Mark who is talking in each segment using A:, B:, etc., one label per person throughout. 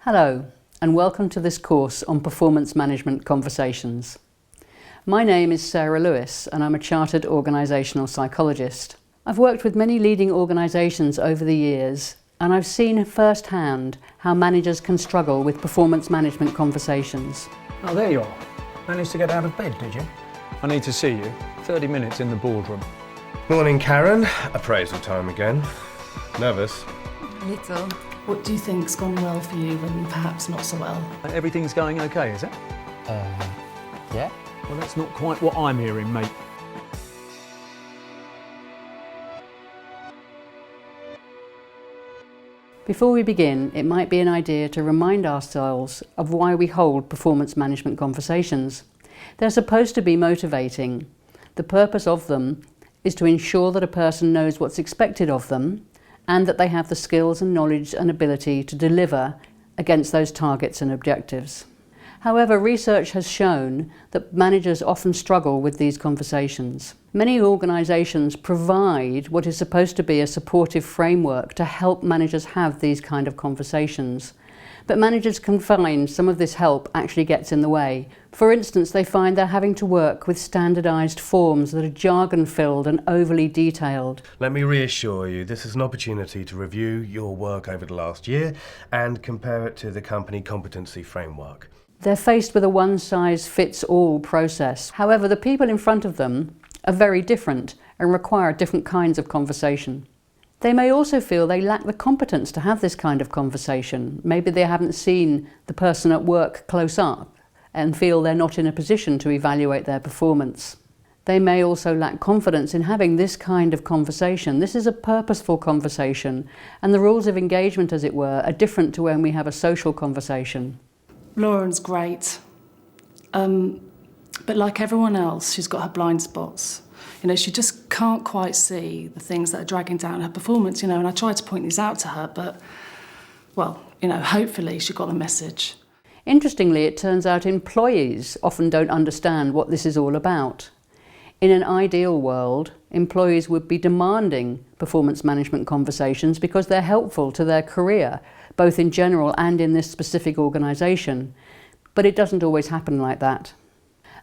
A: Hello, and welcome to this course on performance management conversations. My name is Sarah Lewis, and I'm a chartered organisational psychologist. I've worked with many leading organisations over the years, and I've seen firsthand how managers can struggle with performance management conversations.
B: Oh, there you are. Managed to get out of bed, did you? I need to see you. 30 minutes in the boardroom.
C: Morning, Karen. Appraisal time again. Nervous?
D: A little.
E: What do you think's gone well for you and perhaps not so well?
B: Everything's going okay, is it?
F: Yeah.
B: Well, that's not quite what I'm hearing, mate.
A: Before we begin, it might be an idea to remind ourselves of why we hold performance management conversations. They're supposed to be motivating. The purpose of them is to ensure that a person knows what's expected of them and that they have the skills and knowledge and ability to deliver against those targets and objectives. However, research has shown that managers often struggle with these conversations. Many organisations provide what is supposed to be a supportive framework to help managers have these kind of conversations. But managers can find some of this help actually gets in the way. For instance, they find they're having to work with standardised forms that are jargon-filled and overly detailed.
C: Let me reassure you, this is an opportunity to review your work over the last year and compare it to the company competency framework.
A: They're faced with a one-size-fits-all process. However, the people in front of them are very different and require different kinds of conversation. They may also feel they lack the competence to have this kind of conversation. Maybe they haven't seen the person at work close up and feel they're not in a position to evaluate their performance. They may also lack confidence in having this kind of conversation. This is a purposeful conversation, and the rules of engagement, as it were, are different to when we have a social conversation.
E: Lauren's great, but like everyone else, she's got her blind spots. She just can't quite see the things that are dragging down her performance, and I tried to point these out to her, but, hopefully she got the message.
A: Interestingly, it turns out employees often don't understand what this is all about. In an ideal world, employees would be demanding performance management conversations because they're helpful to their career, both in general and in this specific organisation. But it doesn't always happen like that.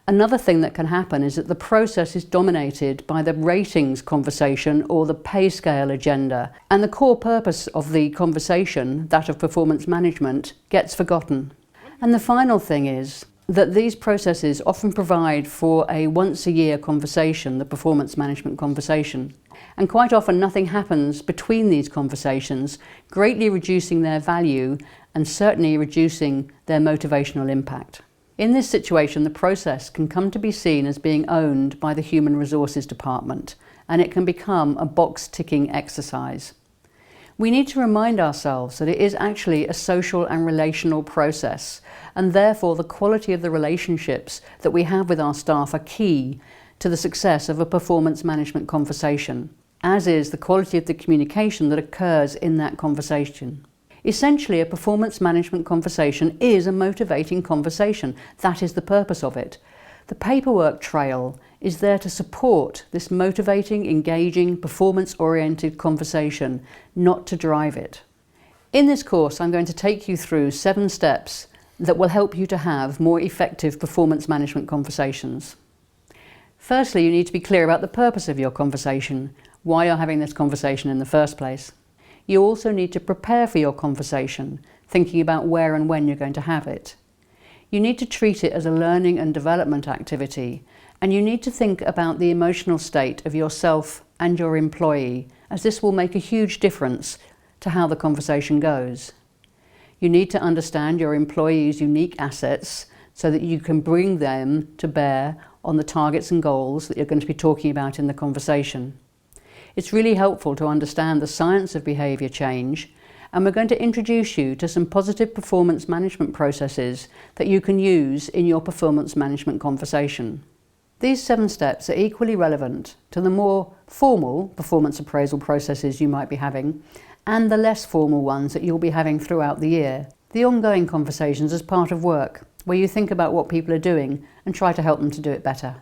A: Another thing that can happen is that the process is dominated by the ratings conversation or the pay scale agenda, and the core purpose of the conversation, that of performance management, gets forgotten. And the final thing is that these processes often provide for a once-a-year conversation, the performance management conversation. And quite often nothing happens between these conversations, greatly reducing their value and certainly reducing their motivational impact. In this situation, the process can come to be seen as being owned by the Human Resources Department, and it can become a box-ticking exercise. We need to remind ourselves that it is actually a social and relational process, and therefore the quality of the relationships that we have with our staff are key to the success of a performance management conversation, as is the quality of the communication that occurs in that conversation. Essentially, a performance management conversation is a motivating conversation. That is the purpose of it. The paperwork trail is there to support this motivating, engaging, performance-oriented conversation, not to drive it. In this course, I'm going to take you through 7 steps that will help you to have more effective performance management conversations. Firstly, you need to be clear about the purpose of your conversation, why you're having this conversation in the first place. You also need to prepare for your conversation, thinking about where and when you're going to have it. You need to treat it as a learning and development activity, and you need to think about the emotional state of yourself and your employee, as this will make a huge difference to how the conversation goes. You need to understand your employee's unique assets so that you can bring them to bear on the targets and goals that you're going to be talking about in the conversation. It's really helpful to understand the science of behaviour change, and we're going to introduce you to some positive performance management processes that you can use in your performance management conversation. These 7 steps are equally relevant to the more formal performance appraisal processes you might be having and the less formal ones that you'll be having throughout the year. The ongoing conversations as part of work, where you think about what people are doing and try to help them to do it better.